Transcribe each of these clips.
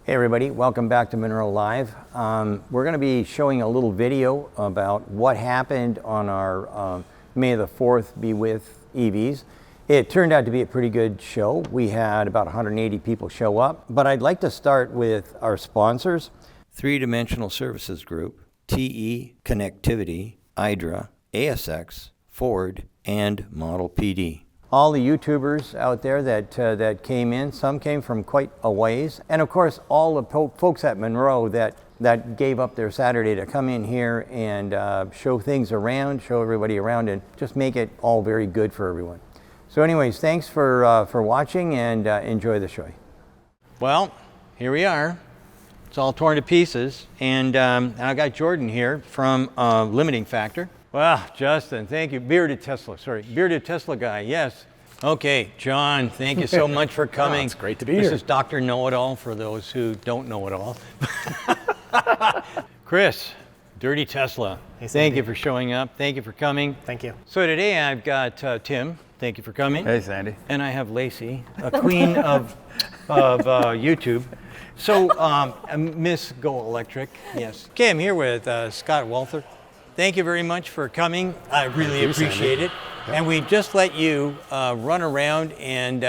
Hey everybody, welcome back to Munro Live. We're going to be showing a little video about what happened on our May the 4th Be With EVs. It turned out to be a pretty good show. We had about 180 people show up, but I'd like to start with our sponsors. Three Dimensional Services Group, TE Connectivity, IDRA, ASX, Ford, and Model PD. All the YouTubers out there that came in, some came from quite a ways, and of course all the folks at Munro that gave up their Saturday to come in here and show things around, show everybody around, and just make it all very good for everyone. So anyways, thanks for watching, and enjoy the show. Well, here we are. It's all torn to pieces, and I got Jordan here from Limiting Factor. Well, Justin, thank you. Bearded Tesla guy, yes. Okay, John, thank you so much for coming. Oh, it's great to be here. This is Dr. Know-It-All for those who don't know it all. Chris, Dirty Tesla, hey, thank you for showing up. Thank you for coming. Thank you. So today I've got Tim. Thank you for coming. Hey, Sandy. And I have Lacey, a queen of YouTube. So, Miss GoElectric, yes. Okay, I'm here with Scott Walther. Thank you very much for coming. I really appreciate it. Yep. And we just let you run around and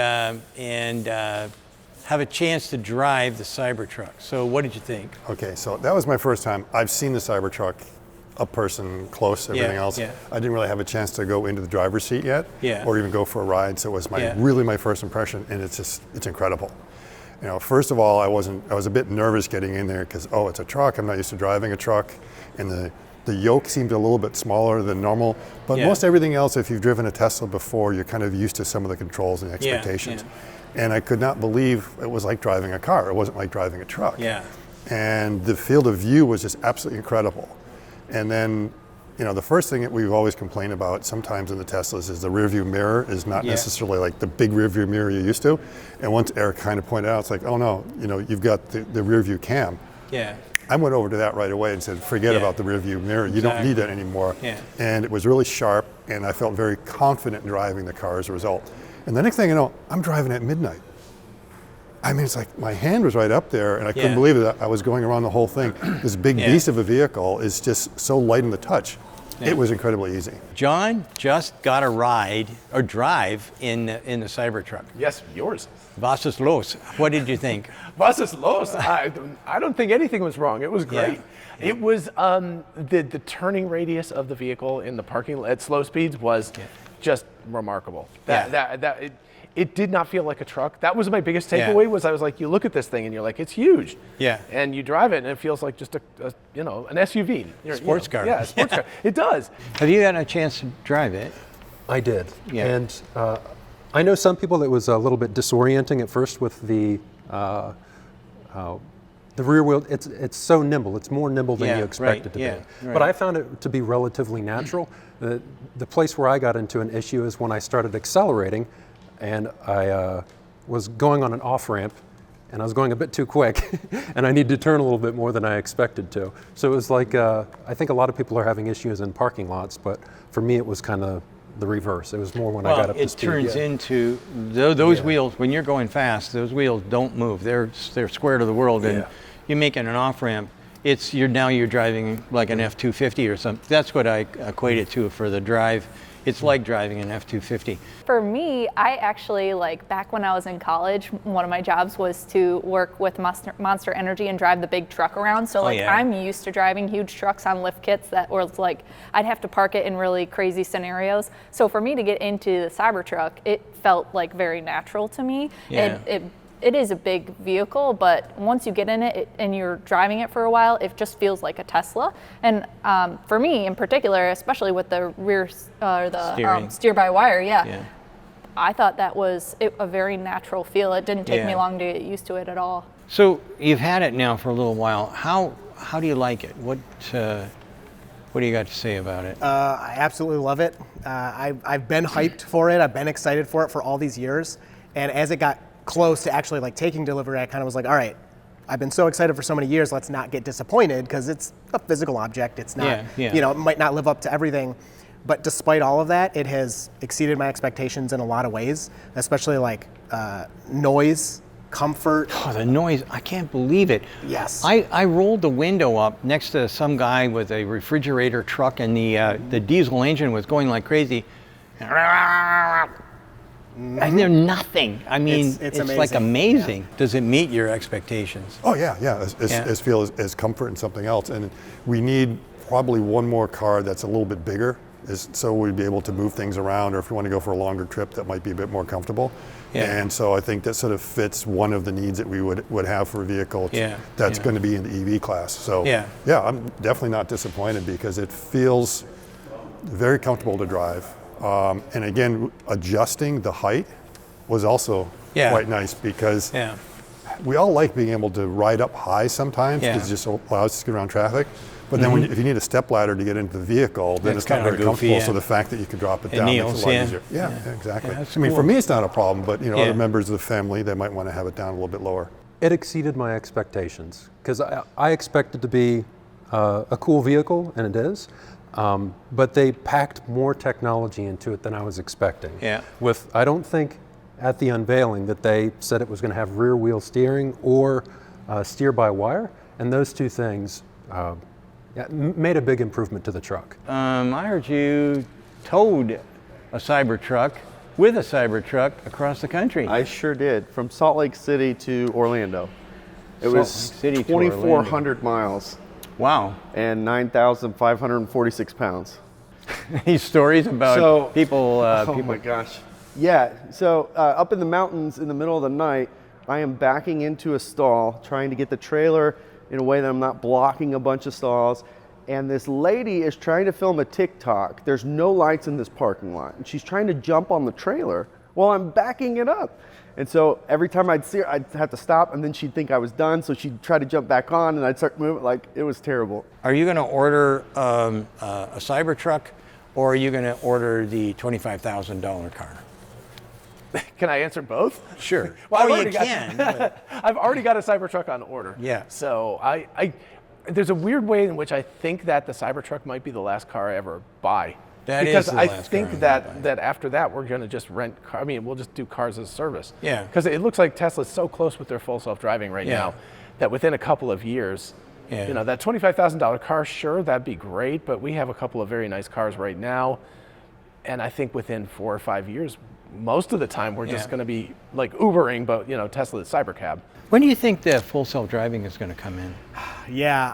have a chance to drive the Cybertruck. So what did you think? Okay, so that was my first time. I've seen the Cybertruck up person, close, everything else. Yeah. I didn't really have a chance to go into the driver's seat yet, or even go for a ride. So it was really my first impression, and it's incredible. You know, first of all, I was a bit nervous getting in there because, it's a truck. I'm not used to driving a truck, and the yoke seemed a little bit smaller than normal. But most everything else, if you've driven a Tesla before, you're kind of used to some of the controls and expectations. And I could not believe it was like driving a car. It wasn't like driving a truck. And the field of view was just absolutely incredible. And then, the first thing that we've always complained about sometimes in the Teslas is the rear view mirror is not necessarily like the big rear view mirror you're used to. And once Eric kind of pointed out, it's like, oh no, you've got the rear view cam. I went over to that right away and said, forget about the rear view mirror. You don't need that anymore. And it was really sharp, and I felt very confident in driving the car as a result. And the next thing you know, I'm driving at midnight. I mean, it's like my hand was right up there, and I couldn't believe it. I was going around the whole thing. This big beast of a vehicle is just so light in the touch. It was incredibly easy. John just got a ride or drive in the Cybertruck. Yes, yours. Was ist los? What did you think? Was ist los? I don't think anything was wrong. It was great. It was the turning radius of the vehicle in the parking at slow speeds was just remarkable. It did not feel like a truck. That was my biggest takeaway. Was I was like, you look at this thing and you're like, it's huge. And you drive it and it feels like just an SUV. Sports car. Yeah, a sports car. It does. Have you had a chance to drive it? I did. And I know some people that was a little bit disorienting at first with the rear wheel. It's so nimble. It's more nimble than you expect it to be. But I found it to be relatively natural. The place where I got into an issue is when I started accelerating, and I was going on an off-ramp, and I was going a bit too quick, and I needed to turn a little bit more than I expected to. So it was like, I think a lot of people are having issues in parking lots, but for me it was kind of the reverse. It was more when I got up to speed. It turns into, those wheels, when you're going fast, those wheels don't move. They're square to the world, and you're making an off-ramp. You're driving like an F-250 or something. That's what I equate it to for the drive. It's like driving an F-250. For me, I actually, back when I was in college, one of my jobs was to work with Monster Energy and drive the big truck around. So I'm used to driving huge trucks on lift kits that was I'd have to park it in really crazy scenarios. So for me to get into the Cybertruck, it felt very natural to me. It is a big vehicle, but once you get in it and you're driving it for a while, it just feels like a Tesla. And for me in particular, especially with the rear, steer-by-wire, I thought that was a very natural feel. It didn't take me long to get used to it at all. So you've had it now for a little while. How do you like it? What do you got to say about it? I absolutely love it. I've been hyped for it. I've been excited for it for all these years. And as it got close to actually taking delivery, I kind of was like, all right, I've been so excited for so many years, let's not get disappointed, because it's a physical object. It's not, it might not live up to everything. But despite all of that, it has exceeded my expectations in a lot of ways, especially noise comfort. Oh, the noise, I can't believe it. Yes. I rolled the window up next to some guy with a refrigerator truck, and the diesel engine was going like crazy. And they're nothing. I mean, it's like amazing. Yeah. Does it meet your expectations? Oh yeah. As feel as comfort and something else. And we need probably one more car that's a little bit bigger, so we'd be able to move things around, or if you want to go for a longer trip that might be a bit more comfortable. Yeah. And so I think that sort of fits one of the needs that we would have for a vehicle that's going to be in the EV class. So yeah, I'm definitely not disappointed because it feels very comfortable to drive. And again, adjusting the height was also quite nice because we all like being able to ride up high sometimes because it just allows us to get around traffic. But then if you need a step ladder to get into the vehicle, then it's not very comfortable. So the fact that you can drop it down makes it a lot easier. Yeah, exactly. Yeah, I mean, for me, it's not a problem, but other members of the family, they might want to have it down a little bit lower. It exceeded my expectations because I expected to be a cool vehicle, and it is. But they packed more technology into it than I was expecting. Yeah. I don't think at the unveiling that they said it was going to have rear wheel steering or steer by wire, and those two things made a big improvement to the truck. I heard you towed a Cybertruck with a Cybertruck across the country. I sure did, from Salt Lake City to Orlando. It was 2,400 miles. Wow. And 9,546 pounds. These stories about people... my gosh. Yeah, so up in the mountains in the middle of the night, I am backing into a stall, trying to get the trailer in a way that I'm not blocking a bunch of stalls. And this lady is trying to film a TikTok. There's no lights in this parking lot. And she's trying to jump on the trailer while I'm backing it up. And so every time I'd see her, I'd have to stop, and then she'd think I was done, so she'd try to jump back on, and I'd start moving. Like, it was terrible. Are you going to order a Cybertruck, or are you going to order the $25,000 car? Can I answer both? Sure. Well, you can. I've already got a Cybertruck on order. Yeah. So there's a weird way in which I think that the Cybertruck might be the last car I ever buy. Because I think that after that we're going to just rent car. I mean, we'll just do cars as a service. Yeah. Because it looks like Tesla's so close with their full self-driving right now that within a couple of years, that $25,000 car, sure, that'd be great. But we have a couple of very nice cars right now, and I think within 4 or 5 years, most of the time we're just going to be like Ubering, but Tesla Cybercab. When do you think the full self-driving is going to come in? Yeah,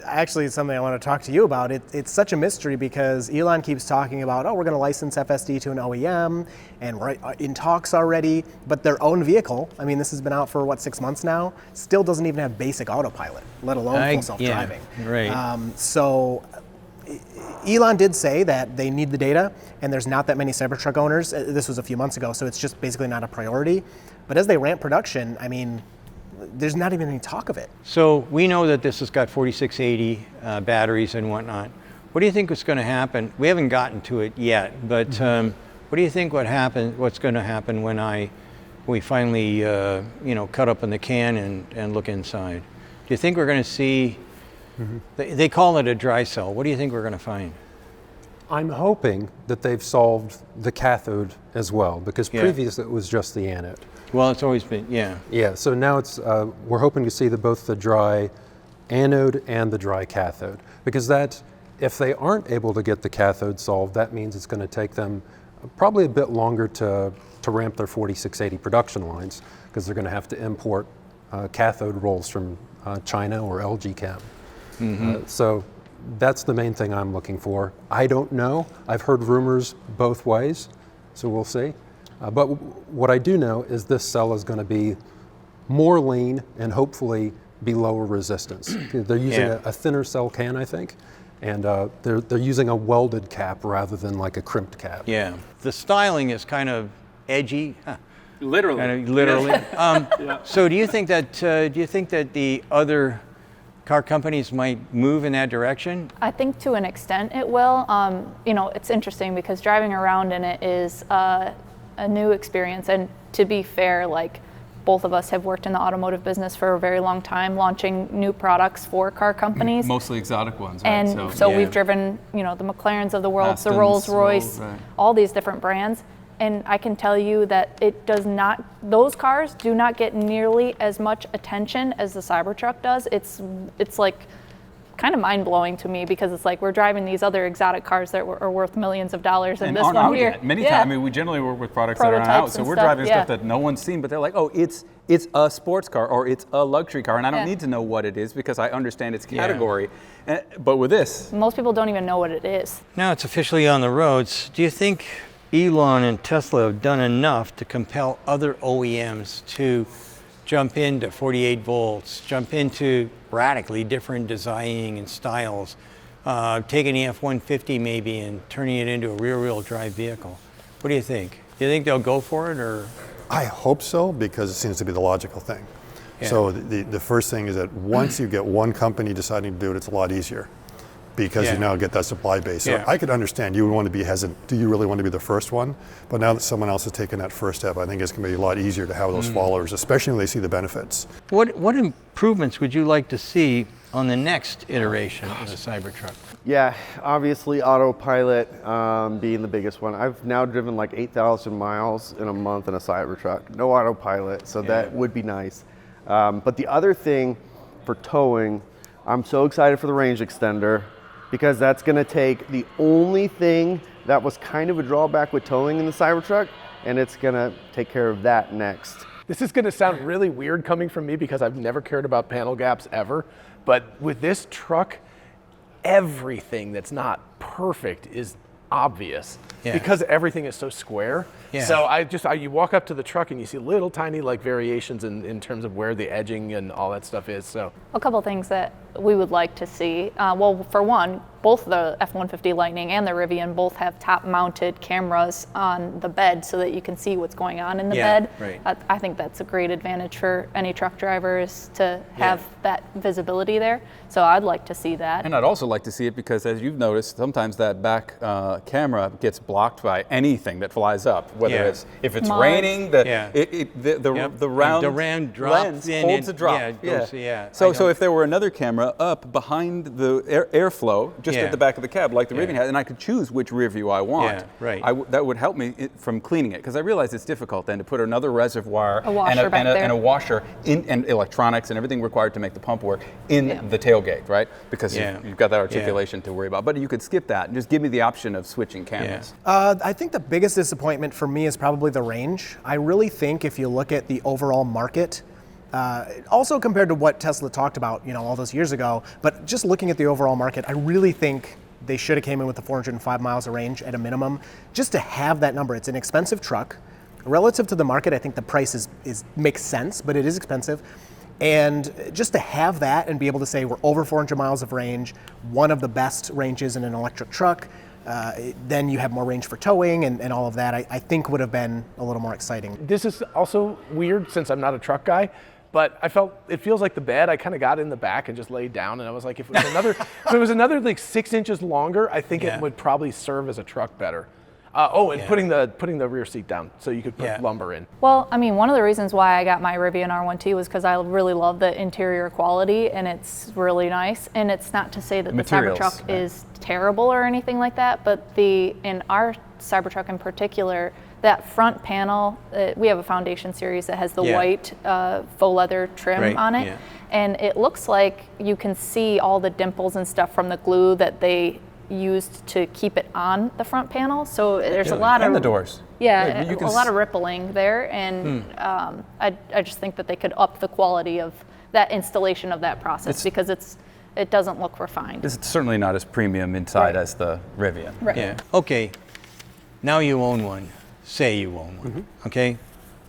actually, it's something I want to talk to you about. It's such a mystery because Elon keeps talking about, we're going to license FSD to an OEM, and we're in talks already, but their own vehicle, I mean, this has been out for 6 months now, still doesn't even have basic autopilot, let alone full self-driving. Yeah, right. So Elon did say that they need the data, and there's not that many Cybertruck owners. This was a few months ago, so it's just basically not a priority. But as they ramp production, I mean, there's not even any talk of it. So we know that this has got 4680 batteries and whatnot. What do you think is going to happen? We haven't gotten to it yet, but what do you think what's going to happen when we finally cut open the can and look inside? Do you think we're going to see? They call it a dry cell. What do you think we're going to find? I'm hoping that they've solved the cathode as well, because previously it was just the anode. Well, it's always been, Yeah, so now we're hoping to see both the dry anode and the dry cathode, because if they aren't able to get the cathode solved, that means it's going to take them probably a bit longer to ramp their 4680 production lines, because they're going to have to import cathode rolls from China or LG Chem. So that's the main thing I'm looking for. I don't know. I've heard rumors both ways, so we'll see. But what I do know is this cell is going to be more lean and hopefully be lower resistance. They're using a thinner cell can, I think, and they're using a welded cap rather than like a crimped cap. Yeah, the styling is kind of edgy. Literally. Kind of literally. So do you think that the other car companies might move in that direction? I think to an extent it will. It's interesting because driving around in it is a new experience. And to be fair, both of us have worked in the automotive business for a very long time, launching new products for car companies. Mostly exotic ones, right? And so we've driven, the McLarens of the world, the Rolls-Royce, all these different brands. and I can tell you that those cars do not get nearly as much attention as the Cybertruck does. It's like kind of mind-blowing to me, because it's like we're driving these other exotic cars that are worth millions of dollars, and this aren't one out here. Yet. Many times, I mean, we generally work with products that aren't Prototypes out, so and we're stuff, driving yeah. stuff that no one's seen, but they're like, oh, it's a sports car or it's a luxury car, and I don't Yeah. need to know what it is because I understand its category. But with this, Most people don't even know what it is. Now it's officially on the roads. Do you think Elon and Tesla have done enough to compel other OEMs to jump into 48 volts, jump into radically different designing and styles, taking the F-150 maybe and turning it into a rear-wheel drive vehicle? What do you think? Do you think they'll go for it, or? I hope so, because it seems to be the logical thing. Yeah. So the first thing is that once you get one company deciding to do it, it's a lot easier, because Yeah. you now get that supply base. So Yeah. I could understand you would want to be hesitant. Do you really want to be the first one? But now that someone else has taken that first step, I think it's going to be a lot easier to have those followers, especially when they see the benefits. What improvements would you like to see on the next iteration of the Cybertruck? Yeah, obviously autopilot being the biggest one. I've now driven like 8,000 miles in a month in a Cybertruck. No autopilot, so that would be nice. But the other thing for towing, I'm so excited for the range extender, because that's gonna take the only thing that was kind of a drawback with towing in the Cybertruck, and it's gonna take care of that next. This is going to sound really weird coming from me, because I've never cared about panel gaps ever. But with this truck, everything that's not perfect is obvious, because everything is so square. Yeah. So you walk up to the truck and you see little tiny like variations in terms of where the edging and all that stuff is. So A couple things that we would like to see. Well, for one, both the F-150 Lightning and the Rivian both have top-mounted cameras on the bed so that you can see what's going on in the bed. Right. I think that's a great advantage for any truck drivers to have that visibility there. So I'd like to see that. and I'd also like to see it because, as you've noticed, sometimes that back camera gets blocked by anything that flies up. Whether if it's Mud. raining, the round The round drops lens in holds and- a drop. yeah, it goes- yeah, I So don't- if there were another camera up behind the airflow, just at the back of the cab, like the Rivian has, and I could choose which rear view I want, Yeah, right. that would help me from cleaning it, because I realize it's difficult then to put another reservoir A washer back there. and a washer and electronics and everything required to make the pump work in the tailgate, right? Because you've got that articulation to worry about. But you could skip that and just give me the option of switching cameras. I think the biggest disappointment for me is probably the range. I really think if you look at the overall market, also compared to what Tesla talked about, all those years ago, but just looking at the overall market, I really think they should have came in with the 405 miles of range at a minimum, just to have that number. It's an expensive truck. Relative to the market, I think the price makes sense, but it is expensive. And just to have that and be able to say we're over 400 miles of range, one of the best ranges in an electric truck, then you have more range for towing and all of that, I think would have been a little more exciting. this is also weird since I'm not a truck guy. But it feels like the bed, I kind of got in the back and just laid down, and I was like, if it was another like 6 inches longer, I think it would probably serve as a truck better. Putting the rear seat down so you could put lumber in. Well, I mean, one of the reasons why I got my Rivian R1T was because I really love the interior quality, and it's really nice. And it's not to say that Materials, the Cybertruck is terrible or anything like that, but in our Cybertruck in particular, that front panel, we have a Foundation series that has the white faux leather trim on it. And it looks like you can see all the dimples and stuff from the glue that they used to keep it on the front panel. So there's a lot and of the doors. Yeah, You can a lot of rippling there, and I just think that they could up the quality of that installation of that process, because it doesn't look refined. It's certainly not as premium inside as the Rivian. Right. Yeah. Okay. Now you own one. Say you own one. Okay.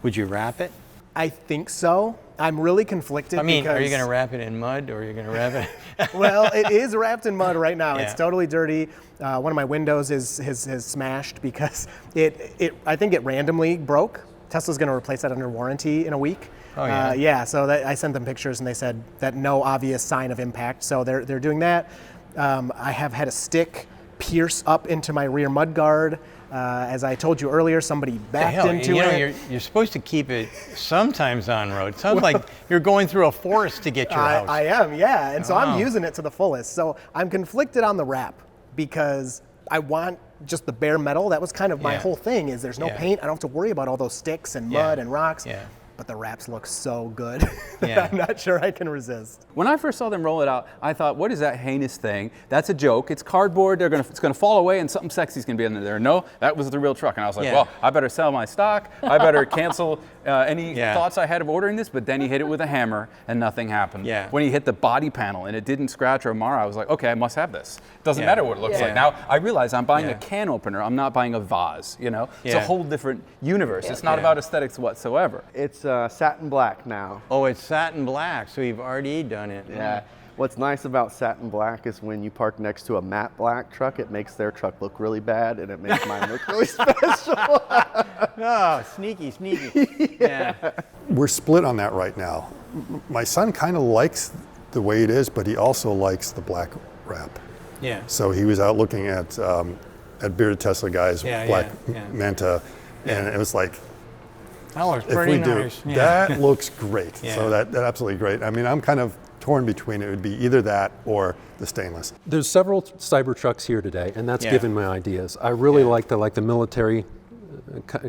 Would you wrap it? I think so. I'm really conflicted. I mean, because, are you going to wrap it in mud, or are you going to wrap it? Well, it is wrapped in mud right now. Yeah. It's totally dirty. One of my windows has smashed because I think it randomly broke. Tesla's going to replace that under warranty in a week. Oh, yeah. So I sent them pictures and they said that no obvious sign of impact. So they're doing that. I have had a stick pierce up into my rear mud guard. As I told you earlier, somebody backed into it. You're supposed to keep it sometimes on road. It sounds like you're going through a forest to get your house. I am, yeah. And so I'm using it to the fullest. So I'm conflicted on the wrap because I want just the bare metal. That was kind of my whole thing, is there's no paint. I don't have to worry about all those sticks and mud and rocks. But the wraps look so good that I'm not sure I can resist. When I first saw them roll it out, I thought, what is that heinous thing? That's a joke. It's cardboard. It's going to fall away and something sexy is going to be in there. No, that was the real truck. And I was like, well, I better sell my stock. I better cancel any thoughts I had of ordering this. But then he hit it with a hammer and nothing happened. When he hit the body panel and it didn't scratch or mar, I was like, okay, I must have this. It doesn't matter what it looks like. Now I realize I'm buying a can opener. I'm not buying a vase. You know, it's a whole different universe. It's not about aesthetics whatsoever. It's satin black now. Oh, it's satin black, so you've already done it. Yeah. What's nice about satin black is when you park next to a matte black truck, it makes their truck look really bad, and it makes mine look really special. Oh, sneaky, sneaky. Yeah. We're split on that right now. My son kind of likes the way it is, but he also likes the black wrap. Yeah. So he was out looking at Bearded Tesla guys, black Manta, and it was like, that looks if pretty we do, nice. that looks great. So that absolutely great. I mean, I'm kind of torn between it would be either that or the stainless. There's several Cybertrucks here today, and that's given me ideas. I really like the military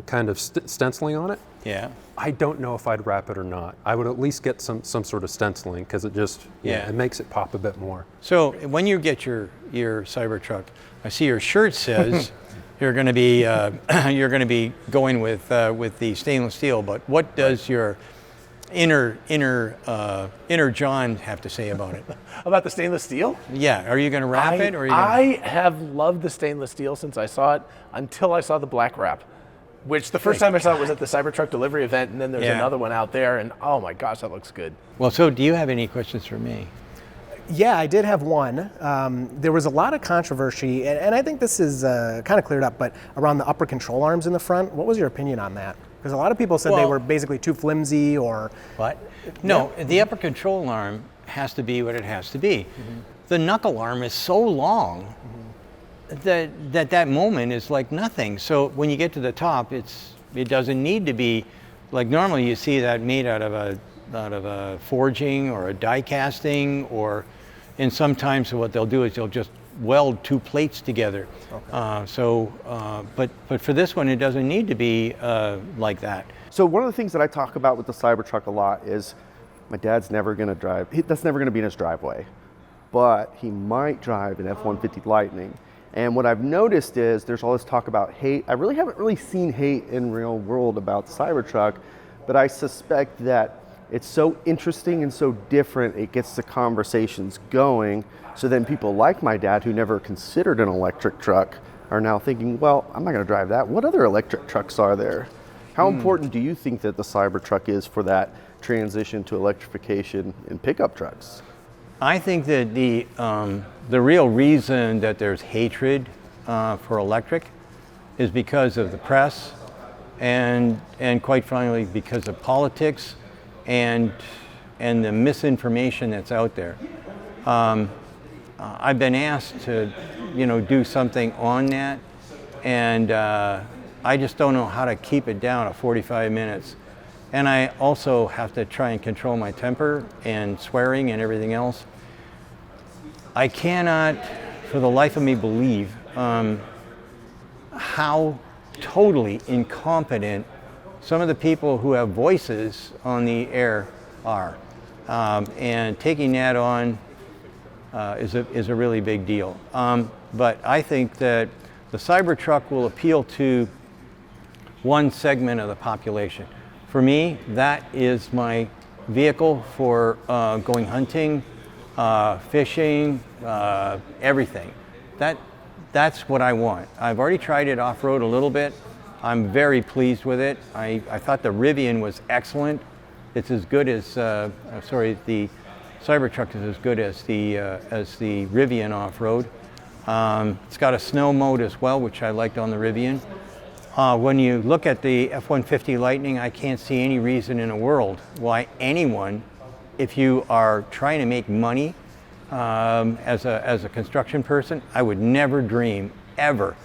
kind of stenciling on it. Yeah. I don't know if I'd wrap it or not. I would at least get some sort of stenciling, because it just it makes it pop a bit more. So when you get your Cybertruck, I see your shirt says you're going to be going with the stainless steel. But what does your inner John have to say about it? About the stainless steel? Yeah. Are you going to wrap it? Or I have loved the stainless steel since I saw it, until I saw the black wrap. Which the first time I saw it was at the Cybertruck delivery event, and then there's another one out there, and oh my gosh, that looks good. Well, so do you have any questions for me? Yeah, I did have one. There was a lot of controversy, and I think this is kind of cleared up, but around the upper control arms in the front. What was your opinion on that? Because a lot of people said they were basically too flimsy, or... What? No, the upper control arm has to be what it has to be. The knuckle arm is so long that moment is like nothing. So when you get to the top, it doesn't need to be like normally you see that made out of a forging or a die casting, and sometimes what they'll do is they'll just weld two plates together. But for this one, it doesn't need to be like that. So one of the things that I talk about with the Cybertruck a lot is my dad's never going to drive. That's never going to be in his driveway, but he might drive an F-150 Lightning. And what I've noticed is there's all this talk about hate. I really haven't seen hate in real world about the Cybertruck, but I suspect that it's so interesting and so different, it gets the conversations going. So then people like my dad, who never considered an electric truck, are now thinking, well, I'm not going to drive that. What other electric trucks are there? How important do you think that the Cybertruck is for that transition to electrification in pickup trucks? I think that the real reason that there's hatred for electric is because of the press, and quite frankly because of politics and the misinformation that's out there. I've been asked to do something on that, and I just don't know how to keep it down at 45 minutes. And I also have to try and control my temper and swearing and everything else. I cannot, for the life of me, believe how totally incompetent some of the people who have voices on the air are. And taking that on is a really big deal. But I think that the Cybertruck will appeal to one segment of the population. For me, that is my vehicle for going hunting, fishing, everything. That's what I want. I've already tried it off-road a little bit. I'm very pleased with it. I thought the Rivian was excellent. It's as good as, the Cybertruck is as good as the Rivian off-road. It's got a snow mode as well, which I liked on the Rivian. When you look at the F-150 Lightning, I can't see any reason in the world why anyone, if you are trying to make money as a construction person, I would never dream, ever,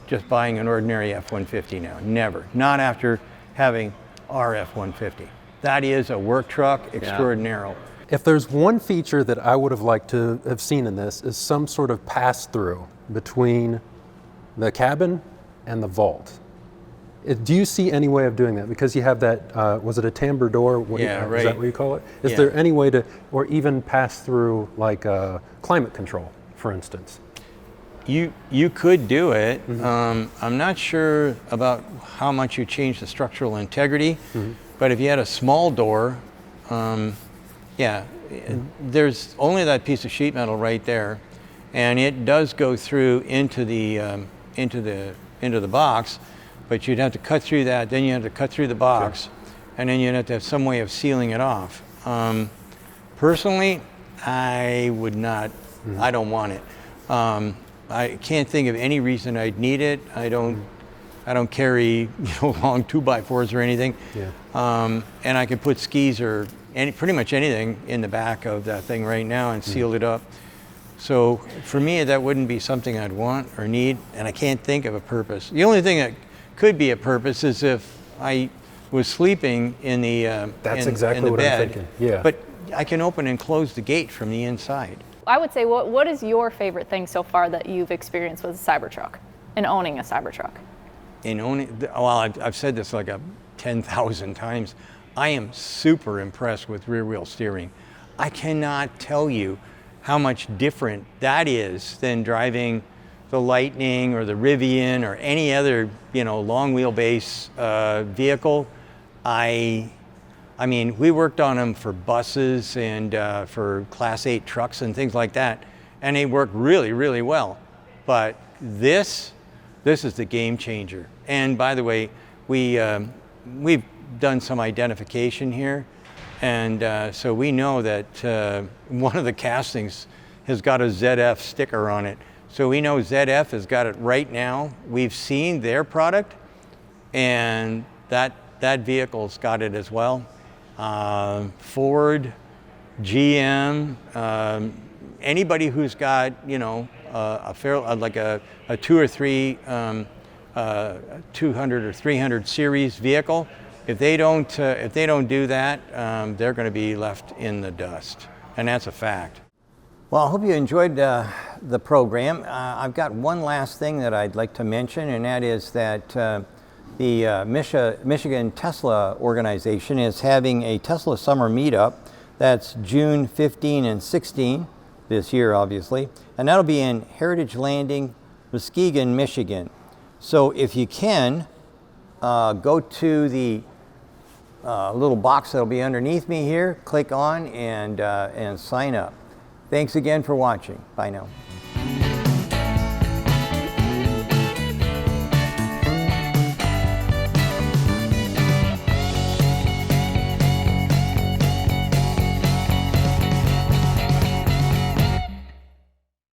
just buying an ordinary F-150 now. Never. Not after having our F-150. That is a work truck extraordinary. If there's one feature that I would have liked to have seen in this, is some sort of pass-through between the cabin and the vault. Do you see any way of doing that? Because you have that, was it a timbre door? Right. Is that what you call it? Is there any way to, or even pass through like climate control, for instance? You could do it. I'm not sure about how much you change the structural integrity, but if you had a small door, there's only that piece of sheet metal right there, and it does go through into the box, but you'd have to cut through that. Then you have to cut through the box, and then you'd have to have some way of sealing it off. Personally, I would not. I don't want it. I can't think of any reason I'd need it. I don't carry long 2x4s or anything. And I could put skis or pretty much anything in the back of that thing right now and seal it up. So for me, that wouldn't be something I'd want or need, and I can't think of a purpose. The only thing that could be a purpose is if I was sleeping in the That's in exactly the what bed, I'm thinking. Yeah. But I can open and close the gate from the inside. I would say, what is your favorite thing so far that you've experienced with a Cybertruck and owning a Cybertruck? I've said this like 10,000 times. I am super impressed with rear wheel steering. I cannot tell you how much different that is than driving the Lightning or the Rivian or any other, long wheelbase vehicle. I mean, we worked on them for buses and for Class 8 trucks and things like that, and they work really, really well. But this is the game changer. And by the way, we've done some identification here, and so we know that one of the castings has got a ZF sticker on it. So we know ZF has got it right now. We've seen their product, and that vehicle's got it as well. Ford, GM, anybody who's got a 2 or 3 200 or 300 series vehicle, if they don't do that, they're going to be left in the dust, and that's a fact. Well, I hope you enjoyed the program. I've got one last thing that I'd like to mention, and that is that the Michigan Tesla organization is having a Tesla summer meetup. That's June 15 and 16 this year, obviously, and that'll be in Heritage Landing, Muskegon, Michigan. So if you can, go to the little box that'll be underneath me here, click on and sign up. Thanks again for watching. Bye now.